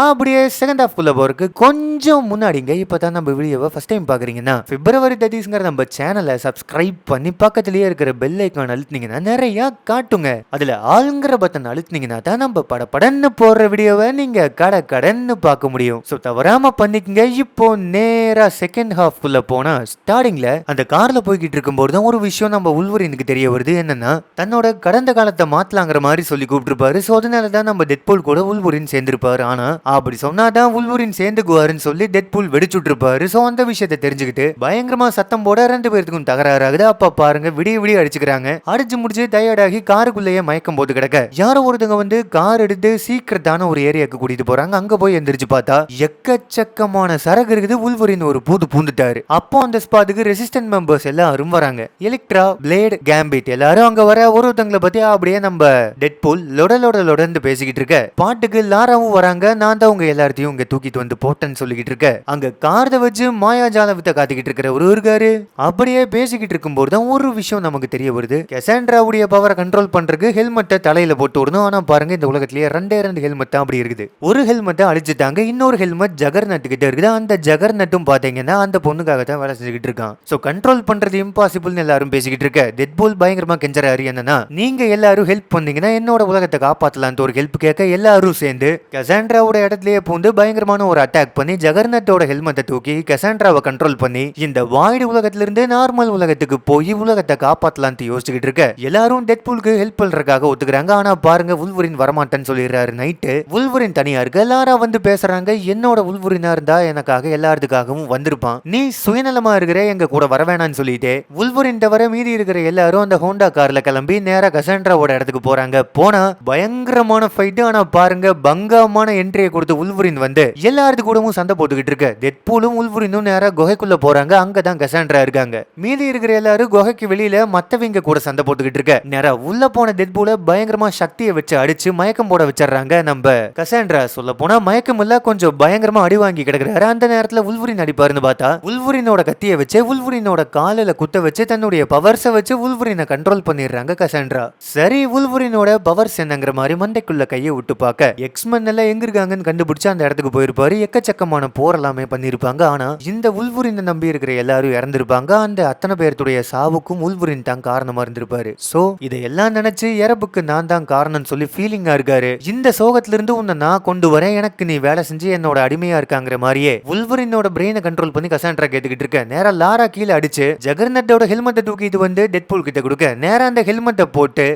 அப்படியே செகண்ட் ஹாஃப் குள்ள போறதுக்கு கொஞ்சம் முன்னாடிங்க இப்பதான் நம்ம வீடியோவை ஃபர்ஸ்ட் டைம் பாக்குறீங்கன்னா பிப்ரவரி 30 நம்ம சேனலை சப்ஸ்கிரைப் பண்ணி பக்கத்திலேயே இருக்கிற பெல் ஐக்கான் அழுத்தினீங்கன்னா நிறைய காட்டுங்க. அதுல ஆளுங்கிற பட்டன் அழுத்தினீங்கன்னா தான் நம்ம படன்னு போடுற வீடியோவை நீங்க கடன்னு பார்க்க முடியும். சோ தவறாம பண்ணிக்கங்க. இப்போ நேரா செகண்ட் ஹாஃப் குள்ள போனா ஸ்டார்டிங்ல அந்த கார்ல போய்கிட்டு இருக்கும்போது தான் ஒரு விஷயம் நம்ம உல்வரினுக்கு தெரிய வருது. என்னன்னா தன்னோட கடந்த காலத்தை மாத்தலாங்கிற மாதிரி சொல்லி கூப்பிட்டுருப்பாரு. சோ அதனாலதான் நம்ம டெட்பூல் கூட உல்வரின் சேர்ந்திருப்பாரு. ஆனா அப்படி சொன்னாதான் உல்வரின் சேர்ந்துக்குவாருன்னு சொல்லி டெட்பூல் வெடிச்சுட்டு இருப்பாரு. சோ அந்த விஷயத்தை தெரிஞ்சுக்கிட்டு பயங்கரமா சத்தம் போட 2 பேருக்கும் தகராறு ஆகுது. அப்ப பாருங்க விடிய அடிச்சுக்கிறாங்க. அடிச்சு முடிச்சு டயர்டாகி காருக்குள்ளேயே மயக்கம் போட்டு கிடக்க யாரோ ஒருத்தங்க வந்து கார் எடுத்து சீக்கிரத்தான ஒரு ஏரியாக்கு கூட்டிட்டு போறாங்க. அங்க போய் எந்திரிச்சு பார்த்தா எக்கச்சக்கமான சரக்கு இருக்குது. உல்வரின் ஒரு பூந்துட்டாரு. அப்போ அந்த ஸ்பாட்டுக்கு ரெசிஸ்டன்ட் மெம்பர்ஸ் எல்லாரும் வராங்க. எலக்ட்ரா, பிளேட், கேம்பிட் எல்லாரும் அங்க வர ஒருத்தங்களை பத்தி அப்படியே நம்ம டெட்பூல் லொடன்னு பேசிக்கிட்டு இருக்க பாட்டுக்கு லாராவும் வராங்க. நான் தான் உங்க எல்லாத்தையும் இங்க தூக்கிட்டு வந்து போட்டேன்னு சொல்லிக்கிட்டு இருக்க அங்க கார்த வச்சு மாயாஜால வித்த காத்திக்கிட்டு இருக்கிற ஒரு இருக்காரு. அப்படியே பேசிக்கிட்டு இருக்கும்போது தான் ஒரு விஷயம் நமக்கு தெரிய வருது. கசாண்ட்ராவுடைய பவரை கண்ட்ரோல் பண்றதுக்கு ஹெல்மெட்டை தலையில போட்டு விடணும். ஆனா பாருங்க இந்த உலகத்திலேயே 2 ஹெல்மெட் தான் அப்படி இருக்குது. ஒரு ஹெல்மெட்டை அழிச்சுட்டாங்க. இன்னொரு ஹெல்மெட் ஜகர்நட் கிட்ட இருக்குது. அந்த ஜகர்நட்டும் பாத்தீங்கன்னா அந்த பொண்ணுக்காக தான் வேலை செஞ்சுக்கிட்டு இருக்கான். சோ கண்ட்ரோல் பண்றது இம்பாசிபிள்னு எல்லாரும் பேசிக்கிட்டு இருக்க டெட்பூல் பயங்கரமா கெஞ்சறாரு. என்னன்னா நீங்க எல்லாரும் ஹெல்ப் பண்ணீங்கன்னா என்னோட உலகத்தை காப்பாத்தலான்னு ஒரு ஹெல்ப் கேட்க எல்லாரும் சேர்ந்து கசாண்ட்ராவோட இடத்துலயே பூந்து பயங்கரமான ஒரு அட்டாக் பண்ணி ஜகர்நட்டோட ஹெல்மெட்டை தூக்கி கசாண்ட்ராவை கண்ட்ரோல் பண்ணி இந்த வாய்டு உலகத்திலிருந்து நார்மல் உலகத்துக்கு போய் உலகத்தை காப்பாத்தலான்னு யோசிச்சுக்கிட்டு இருக்க எல்லாரும் டெட்பூலுக்கு ஹெல்ப் பண்றதுக்காக ஒத்துக்கிறாங்க. ஆனா பாருங்க உல்வரின் வரமாட்டேன்னு சொல்லிடுறாரு. நைட்டு உல்வரின் தனியா இருக்கு. லாரா வந்து பேசுறாங்க. என்னோட உல்வரினா இருந்தா எனக்காக எல்லாத்துக்காகவும் வந்திருப்பான். நீ சுயநலமா இருக்கிற எங்க கூட வர வேணான்னு சொல்லிட்டு உல்வரின் தவிர மீதி இருக்கிற எல்லாரும் அந்த ஹோண்டா கார்ல கிளம்பி நேரா கசாண்ட்ராவோட இடத்துக்கு போறாங்க. போனா பயங்கரமான ஃபைட். ஆனா பாருங்க பங்கமான என்ட்ரியை கொடுத்து உல்வரின் வந்து எல்லாருக்கு கூடவும் சண்டை போட்டுக்கிட்டு இருக்க டெட்பூலும் உல்வரினும் நேரா குகைக்குள்ள போறாங்க. அங்கதான் கசாண்ட்ரா இருக்காங்க. மீதி இருக்கிற எல்லாரும் குகைக்கு வெளியில மத்தவங்க கூட சண்டை போட்டுக்கிட்டு இருக்க நேரா உள்ள போன டெட்பூல பயங்கரமா சக்தியை வச்சு அடிச்சு மயக்கம் போட வச்சிடறாங்க. நம்ம கசாண்ட்ரா சொல்ல போனா மயக்கம் இல்ல கொஞ்சம் பயங்கரமா அடி வாங்கி கிடக்குறாரு. அந்த நேரத்துல உல்வரின் அடிப்பாருன்னு பார்த்தா உல்வரினோட கத்தியை வச்சு உல்வரினோட காலில குத்த வச்சு தன்னுடைய பவர்ஸை வச்சு உல்வரினை கண்ட்ரோல் பண்ணிடுறாங்க கசாண்ட்ரா. சரி உல்வரினோட பவர்ஸ் என்னங்கிற மாதிரி மண்டைக்குள்ள கையை விட்டு பார்க்க எக்ஸ்மென் எல்லாம் எங்க இருக்காங்கன்னு கண்டுபிடிச்சு அந்த இடத்துக்கு போயிருப்பாரு. எக்கச்சக்கமான போர் எல்லாமே பண்ணிருப்பாங்க. ஆனா இந்த உல்வரினை நம்பி இருக்கிற எல்லாரும் இறந்திருப்பாங்க. அந்த அத்தனை பேருடைய சாவுக்கும் உல்வரின் தான் காரணமா இருந்திருப்பாரு. சோ இதையெல்லாம் நினைச்சு இறப்புக்கு நான் தான் காரணம் சொல்லி ஃபீலிங்கா இருக்காரு. இந்த சோகத்துல இருந்து உன்னை நான் கொண்டு வரேன், எனக்கு நீ வேலை செஞ்சு என்னோட அடிமையா இருக்காங்கிற மாதிரியே உல்வரினோட பிரெயினை கண்ட்ரோல் பண்ணி கசாண்ட்ரா கேட்டுக்கிட்டு இருக்க நேரா லாரா கீழே அடிச்சு ஜகர்நட்டோட ஹெல்மெட்டை தூக்கிட்டு வந்து டெட்பூல் கிட்ட கொடுக்க நேரா அந்த ஹெல்மெட்டை போட்டு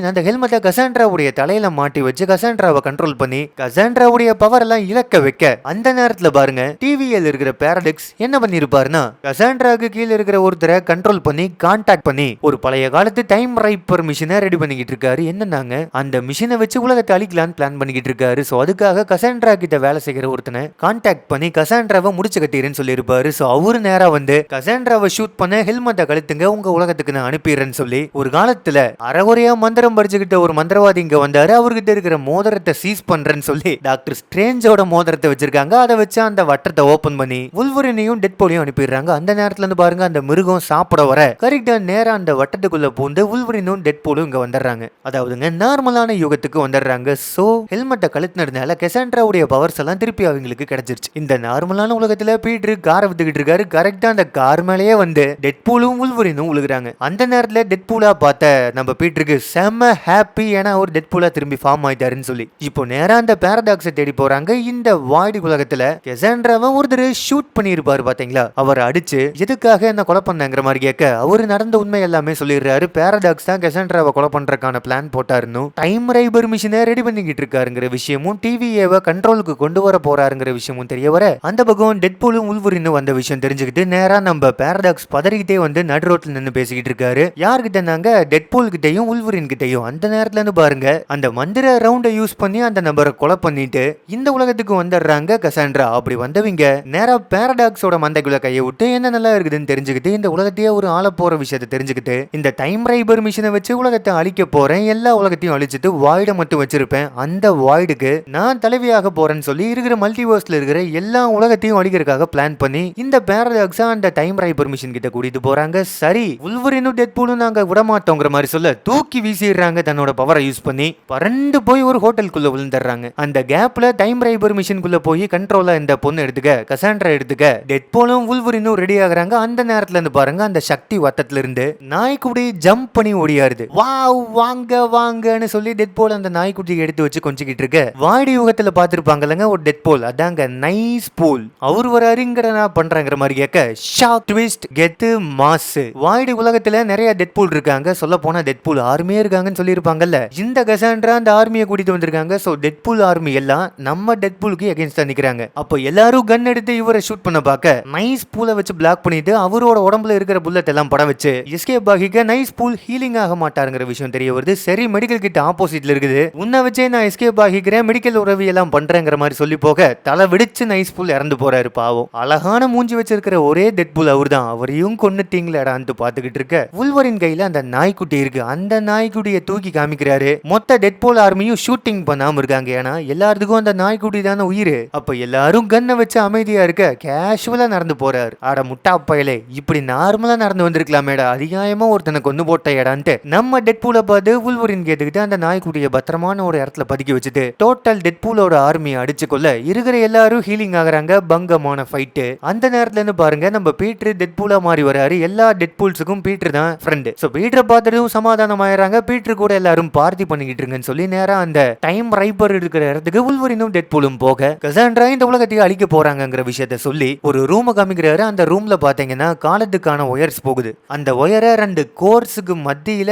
அந்த ஹெல்மெட்டை கசாண்ட்ராவுடைய தலையில மாட்டி வச்சு கசாண்ட்ராவை கண்ட்ரோல் பண்ணி கசாண்ட்ராவுடைய பவர் எல்லாம் இழக்க வைக்க அந்த நேரத்துல பாருங்க டிவிஎல் இருக்கிற பாரடாக்ஸ் என்ன பண்ணிருப்பாருன்னா கசாண்ட்ராக்கு கீழே இருக்கிற ஒருத்தரை கண்ட்ரோல் பண்ணி கான்டாக்ட் பண்ணி ஒரு பழைய காலத்து டைம் ரைப்பர் மிஷினை ரெடி பண்ணிக்கிட்டு இருக்காரு. என்னன்னாங்க அந்த மிஷினை வச்சு உலகத்தை அழிக்கலான்னு பிளான் பண்ணிக்கிட்டு இருக்காரு. சோ அதுக்காக கசாண்ட்ரா கிட்ட வேலை செய்கிற ஒருத்தனை கான்டாக்ட் பண்ணி கசாண்ட்ராவை முடிச்சு கட்டிடுன்னு சொல்லியிருப்பாரு. சோ அவரு நேரா வந்து கசாண்ட்ராவை ஷூட் பண்ண ஹெல்மெட்டை கழுத்துங்க உங்க உலகத்துக்கு நான் அனுப்பிடுறேன்னு சொல்லி ஒரு காலத்துல அறகுறையா மந்திரம் படிச்சுக்கிட்ட ஒரு மந்திரவாதி இங்க வந்தாரு. அவர்கிட்ட இருக்கிற மோதிரத்தை சீஸ் பண்றேன்னு சொல்லி டாக்டர் ஸ்ட்ரேஞ்சோட மோதிரத்தை வச்சிருக்காங்க. அதை வச்சு அந்த வட்டத்தை ஓபன் பண்ணி உல்வரினையும் டெட்பூலையும் அனுப்பிடுறாங்க. அந்த நேரத்துல இருந்து பாருங்க அந்த மிருகம் சாப்பிட வர கரெக்டா நேரா அந்த வட்டத்துக்குள்ள பூந்து உல்வரினும் டெட்பூலும் இங்க வந்துடுறாங்க. அதாவதுங்க நார்மலான யுகத்துக்கு வந்துடுறாங்க. சோ ஹெல்மெட்டை கழுத்துனதுனால கசாண்ட்ராவுடைய பவர்ஸ் எல்லாம் திருப்பி அவங்களுக்கு கிடைச்சிருச்சு. இந்த நார்மலான உலகத்துல பீட்டர் காரை வித்துக்கிட்டு இருக்காரு. கரெக்டா அந்த கார் மேலேயே வந்து டெட்பூலும் உல்வரினும் உழுகுறாங்க. அந்த நேரத்துல டெட்பூலா பார்த்த நம்ம பீட்டருக்கு செம்ம ஹாப்பி. ஏன்னா அவர் டெட்பூலா திரும்பி ஃபார்ம் ஆயிட்டாருன்னு சொல்லி இப்போ நேரா அந்த பாரடாக்ஸை தேடி போறாங்க. இந்த வாய்டு உலகத்துல கசாண்ட்ராவை ஒருத்தர் ஷூட் பண்ணிருப்பாரு பாத்தீங்களா, அவர் அடிச்சு எதுக்காக என்ன கொலை பண்ணங்கிற மாதிரி கேட்க அவரு நடந்த உண்மை எல்லாமே சொல்லிடுறாரு. பாரடாக்ஸ் தான் கசாண்ட்ராவை கொலை பண்றதுக்கான பிளான் போட்டாருன்னு டைம் ரைபர் மிஷினை ரெடி பண்ணிக்கிட்டு இருக்காருங்கிற விஷயமும் டிவிஏவை கண்ட்ரோலுக்கு கொண்டு வர போறாருங்கிற விஷயமும் தெரிய வர அந்த பக்கம் டெட்பூலும் உல்வரினும் வந்த விஷயம் தெரிஞ்சுக்கிட்டு நேரா நம்ம பாரடாக்ஸ் பதறிக்கிட்டே வந்து நடு ரோட்ல நின்று பேசிக்கிட்டு இருக்காரு. யார்கிட்ட நாங்க டெட்பூல் கிட்டையும் உல்வரின் கிட்டையும். அந்த நேரத்துல இருந்து பாருங்க அந்த மந்திர ரவுண்டை யூஸ் பண்ணி அந்த நபரை கொலை பண்ணிட்டு இந்த உலகத்துக்கு வந்துடுறாங்க கசாண்ட்ரா. அப்படி வந்தவங்க நேரா பாரடாக்ஸோட மண்டைக்குள்ள கையை விட்டு என்ன நல்லா இருக்குதுன்னு தெரிஞ்சுக்கிட்டு இந்த உலகத்தையே ஒரு ஆள போற விஷயத்தை தெரிஞ்சுக்கிட்டு இந்த டைம் ரைபர் மிஷினை வச்சு உலகத்தை அழிக்க போறேன், எல்லா உலகத்தையும் அழிச்சிட்டு வாய்டை மட்டும் வச்சிருப்பேன், அந்த வாய்டுக்கு நான் தலைவியாக போறேன்னு சொல்லி இருக்கிற மல்டிவர்ஸ்ல இருக்கிற எல்லா உலகத்தையும் அழிக்கிறதுக்காக பிளான் பண்ணி இந்த பாரடாக்ஸா அந்த டைம் ரைபர் மிஷின் கிட்ட கூட்டிட்டு போறாங்க. சரி உல்வரினும் டெட்பூலும் நாங்க விட மாட்டோங்கிற மாதிரி சொல்ல தூக்கி வீசிடுறாங்க தன்னோட பவரை யூஸ் பண்ணி. பறந்து போய் ஒரு ஹோட்டல் போர்ட்டலுக்குள்ள விழுந்துடுறாங்க. அந்த கேப்ல டைம் ரைபர் மிஷினுக்குள்ள போய் கண்ட்ரோலா இந்த பொண்ணு எடுத்துக்க, கசாண்ட்ரா எடுத்துக்க, டெட்பூலும் வூல்வரினும் ரெடி ஆகுறாங்க. அந்த நேரத்துல இருந்து பாருங்க அந்த சக்தி வட்டத்துல இருந்து நாய்க்குடி ஜம்ப் பண்ணி ஓடியாருது. வாவ் வாங்க வாங்கன்னு சொல்லி டெட்பூல் அந்த நாய்க்குட்டி எடுத்து வச்சு கொஞ்சிக்கிட்டு இருக்க வாடி யுகத்துல பாத்துருப்பாங்கல்லங்க ஒரு டெட்பூல், அதாங்க நைஸ் பூல். அவர் வராரு இங்கட நான் பண்றேங்கிற மாதிரி கேட்க ஷாக் ட்விஸ்ட் கெத்து மாஸ். வாய்டு உலகத்துல நிறைய டெட்பூல் இருக்காங்க. சொல்ல போனா டெட்பூல் ஆர்மியே இருக்காங்கன்னு சொல்லியிருப்பாங்கல்ல. இந்த கசாண்ட்ரா அந்த ஆர்மியை கூட்டிட்டு வந்திருக்காங்க. சோ டெட்பூல் ஆர்மி எல்லாம் நம்ம டெட்பூலுக்கு எகென்ஸ்டா நிக்கிறாங்க. அப்போ எல்லாரும் கன் எடுத்து இவரை ஷூட் பண்ண பார்க்க நைஸ் பூலை வச்சு பிளாக் பண்ணிட்டு அவரோட உடம்புல இருக்கிற புல்லட் எல்லாம் பட வச்சு எஸ்கேப் ஆகிக்க நைஸ் பூல் ஹீலிங் ஆக மாட்டாருங்கிற விஷயம் தெரிய வருது. சரி மெடிக்கல் கிட்ட ஆப்போசிட்ல இருக்குது, உன்னை வச்சே நான் எஸ்கேப் ஆகிக்கிறேன், மெடிக்கல் உதவி எல்லாம் பண்றேங்கிற மாதிரி சொல்லி போக தலை வெடிச்சு நைஸ் பூல் இறந்து போறாரு. பாவம் அழகான மூஞ்சி வச்சிருக்கிற ஒரே டெட்பூல் அவர் தான். அவரையும் கொன்னுட்டீங்களடான்னு பாத்துக்கிட்டு இருக்க வூல்வரின் கையில அந்த நாய்க்குட்டி இருக்கு. அந்த நாய்க்குட்டியை தூக்கி காமிக்கிறாரு. மொத்த டெட்பூல் ஆர்மியும் ஷூட்டிங் பண்ணாம இருக்காங்க. ஏன்னா எல்லாத்துக்கும் அந்த நாய்க்குட்டி தானே உயிர். அப்ப எல்லாரும் கன்னை வச்சு அமைதியா இருக்க கேஷுவலா நடந்து போறாரு. ஆட முட்டா பயலே, இப்படி நார்மலா நடந்து வந்திருக்கலாமேடா, அதிகாயமா ஒருத்தனை கொண்டு போட்ட இடம்ட்டு நம்ம டெட்பூலை பார்த்து வூல்வரின் கேட்டுக்கிட்டு அந்த நாய்க்குட்டியை பத்திரமான ஒரு இடத்துல பதுக்கி வச்சுட்டு டோட்டல் டெட்பூலோட ஆர்மியை அடிச்சு கொள்ள இருக்கிற எல்லாரும் ஹீலிங் ஆகுறாங்க. பங்கமான ஃபைட்டு. அந்த நேரத்துல இருந்து பாருங்க நம்ம பீட்டர் டெட்பூலா மாறி வராரு. எல்லா டெட்பூல்ஸுக்கும் பீட்டர் தான் ஃப்ரெண்டு. சோ பீட்டரை பார்த்துட்டும் சமாதானம் ஆயிடுறாங்க. பீட்டர் கூட எல்லாரும் பார்ட்டி பண்ணிக்கிட்டு இருங்கன்னு சொல்லி நேரா அந்த டைம் ரைப்பர் இருக்கிற இடத்துக்கு வூல்வரினும் டெட்பூலும் போக கசாண்ட்ரா இந்த உலகத்தையே அழிக்க போறாங்கங்கிற விஷயத்த சொல்லி ஒரு ரூமை காமிக்கிறாரு. அந்த ரூம்ல பாத்தீங்கன்னா காலத்துக்கான ஒயர்ஸ் போகுது. அந்த ஒயரை 2 கோர்ஸுக்கு மத்தியில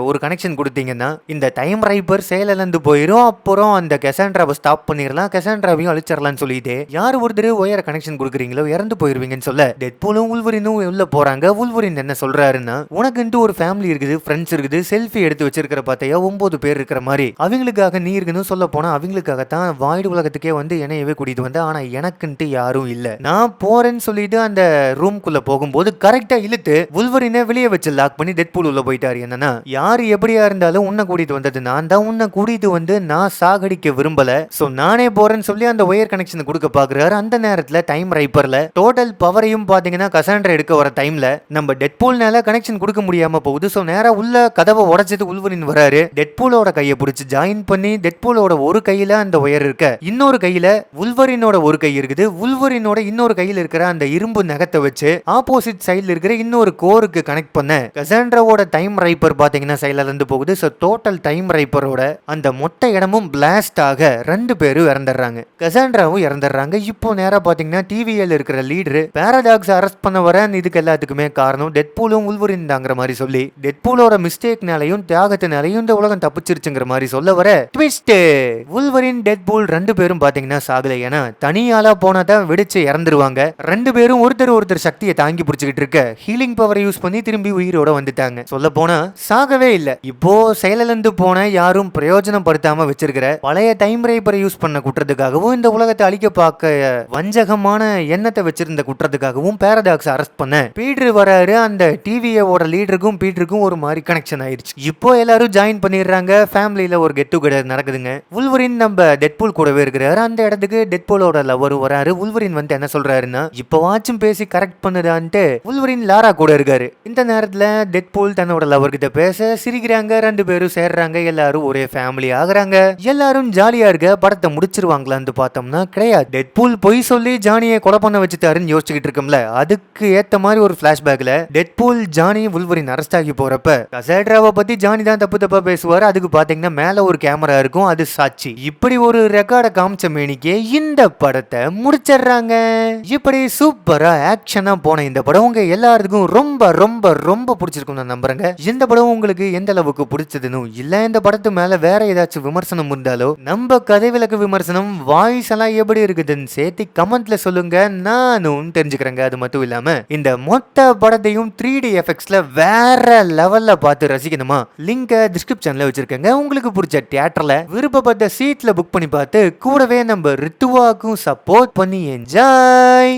ஒரு கனெக்ஷன் கொடுத்தீங்கன்னா இந்த டைம் ரைப்பர் செயலிழந்து போயிடும். அப்புறம் அந்த கசாண்ட்ராவை ஸ்டாப் பண்ணிடலாம், கசாண்ட்ராவையும் அழிச்சிடலாம்னு சொல்லிட்டு யார் ஒருத்தர் ஒயரை கனெக்ஷன் கொடுக்குறீங்களோ இறந்து போயிருவீங்கன்னு சொல்ல டெட்பூலும் வூல்வரினும் உள்ள போறாங்க. வூல்வரின் என்ன சொல்றாருன்னா, உனக்குன்ட்டு ஒரு ஃபேமிலி இருக்குது, ஃப்ரெண்ட்ஸ் இருக்குது, செல்ஃபி எடுத்து வச்சிருக்கிற பார்த்தையா 9 பேர் இருக்கிற மாதிரி அவங்களுக்காக நீ இருக்குன்னு சொல்ல போனா அவங்களுக்காகத்தான் வாய்டு உலகத்துக்கே வந்து என்னையவே கூட்டிட்டு வந்த, ஆனா எனக்குன்ட்டு யாரும் இல்ல, நான் போறேன்னு சொல்லிட்டு அந்த ரூம்குள்ள போகும்போது கரெக்டா இழுத்து வூல்வரினை வெளியே வச்சு லாக் பண்ணி டெட்பூல் உள்ள போயிட்டாரு. என்னன்னா யாரு எப்படியா இருந்தாலும் உன்னை கூட்டிட்டு வந்தது நான் தான், உன்னை கூட்டிட்டு வந்து நான் சாகடிக்க விரும்பல, சோ நானே போறேன்னு சொல்லி அந்த ஒயர் கனெக்ஷன் கொடுக்க பாக்குறாரு. அந்த நேரத்துல டைம் ரைப்பர்ல டோட்டல் பவரையும் பாத்தீங்கன்னா கசாண்ட்ரா எடுக்க வர டைம்ல நம்ம டெட்பூல்னால கனெக்ஷன் கொடுக்க முடியாம போகுது. சோ நேரா உள்ள கதவை உடைச்சிட்டு வூல்வரின் வராரு. டெட்பூலோட கையை பிடிச்சு ஜாயின் பண்ணி டெட்பூலோட ஒரு கையில அந்த ஒயர் இருக்க, இன்னொரு கையில வூல்வரினோட ஒரு கை இருக்குது. வூல்வரினோட இன்னொரு கையில இருக்கிற அந்த இரும்பு நகத்தை வச்சு ஆப்போசிட் சைடுல இருக்கிற இன்னொரு கோருக்கு கனெக்ட் பண்ண கசாண்ட்ராவோட டைம் ரைப்பர் பாத்தீங்கன்னா சைடுல இருந்து போகுது. சோ டோட்டல் டைம் ரைப்பரோட அந்த மொத்த இடமும் பிளாஸ்ட் ஆக 2 பேரும் இறந்துடுறாங்க. கசாண்ட்ராவும் இறந்துடுறாங்க. இப்போ நேரா பாத்தீங்கன்னா டிவிஎல் இருக்கிற லீடர் பாராடாக்ஸ் அரெஸ்ட் பண்ண வர இதுக்கு எல்லாத்துக்குமே காரணம் டெட்பூலும் வூல்வரின் தாங்கிற மாதிரி சொல்லி டெட்பூலோட மிஸ்டேக்னாலையும் தியாகத்தினாலையும் இந்த உலகம் தப்பிச்சிருச்சுங்கிற மாதிரி சொல்ல வர ட்விஸ்ட், வூல்வரின் டெட்பூல் 2 பேரும் பாத்தீங்கன்னா சாகலை. ஏன்னா தனியாளா போனாதான் வெடிச்சு இறந்துருவாங்க. 2 பேரும் ஒருத்தர் சக்தியை தாங்கி பிடிச்சிக்கிட்டு இருக்க ஹீலிங் பவரை யூஸ் பண்ணி திரும்பி உயிரோட வந்துட்டாங்க. சொல்ல போனா சாகவே இல்ல. இப்போ செயலிழந்து போன யாரும் பிரயோஜனம் படுத்தாம வச்சிருக்கிற பழைய டைம் ரைப்பரை யூஸ் பண்ண குற்றத்துக்காகவும் இந்த உலகத்தை அழிக்க பார்க்க வஞ்சகமான எண்ணத்தை வச்சிருந்த குற்றத்துக்காகவும் பாராடாக்ஸ் அரெஸ்ட் பண்ண பீட்டர் வராரு. அந்த டிவியோட லீடருக்கும் பீட்டருக்கும் ஒரு மாதிரி கனெக்ஷன் ஆயிருச்சு. இப்போ எல்லாரும் ஜாயின் பண்ணிடுறாங்க. ஃபேமிலியில ஒரு கெட் டுகெதர் நடக்குதுங்க. வூல்வரின் நம்ம டெட்பூல் கூடவே இருக்கிறாரு. அந்த இடத்துக்கு டெட்பூலோட லவர் வராரு. வூல்வரின் வந்து என்ன சொல்றாருன்னா, இப்போ வாட்சும் பேசி கரெக்ட் பண்ணுதான்ட்டு வூல்வரின் லாரா கூட இருக்காரு. இந்த நேரத்துல டெட்பூல் தன்னோட லவர் கிட்ட பேச சிரிக்கிறாங்க. 2 பேரும் சேர்றாங்க. எல்லாரும் ஒரே ஃபேமிலி ஆகுறாங்க. எல்லாரும் ஜாலியா இருக்க. படத்தை முடிச்சிருவாங்களான்னு பார்த்தோம்னா கிடையாது. டெட்பூல் பொய் சொல்லி ஜானியை கொலை பண்ண வச்சுட்டாருன்னு யோசிச்சுக்கிட்டு இருக்கோம்ல, அதுக்கு ஏத்த மாதிரி ஒரு பிளாஷ்பேக்ல டெட்பூல் ஜானி வூல்வரின் அரெஸ்ட் ஆகி போறப்ப கசாண்ட்ராவை பத்தி ஜானி தான் தப்பா பேசுவாரு. அதுக்கு பாத்தீங்கன்னா மேல ஒரு கேமரா இருக்கும், அது சாட்சி. இப்படி ஒரு ரெக்கார்டை காமிச்ச மேனிக்கே இந்த படத்தை முடிச்சிடுறாங்க. இப்படி சூப்பரா ஆக்ஷனா போன இந்த படம் உங்க எல்லாருக்கும் ரொம்ப ரொம்ப ரொம்ப பிடிச்சிருக்கும் நான் நம்புறேங்க. இந்த படம் உங்களுக்கு எந்த அளவுக்கு பிடிச்சதுன்னு இல்ல இந்த படத்து மேல வேற ஏதாச்சும் விமர்சனம் இருந்தாலோ நம்ம கதை விளக்கு விமர்சனம் வாய்ஸ் எல்லாம் எப்படி இருக்குதுன்னு சேர்த்து கமெண்ட்ல சொல்லுங்க, நானும் தெரிஞ்சுக்கிறேங்க. அது மட்டும் இல்லாம இந்த மொத்த படத்தையும் 3D எஃபெக்ட்ஸ்ல வேற லெவல்ல பார்த்து ரசிக்கணுமா, லிங்கை டிஸ்கிரிப்ஷன்ல வச்சிருக்கேங்க. உங்களுக்கு பிடிச்ச தியேட்டர்ல விருப்பப்பட்ட சீட்ல புக் பண்ணி பார்த்து கூடவே நம்ம ரித்துவாக்கும் சப்போர்ட் பண்ணி என்ஜாய்.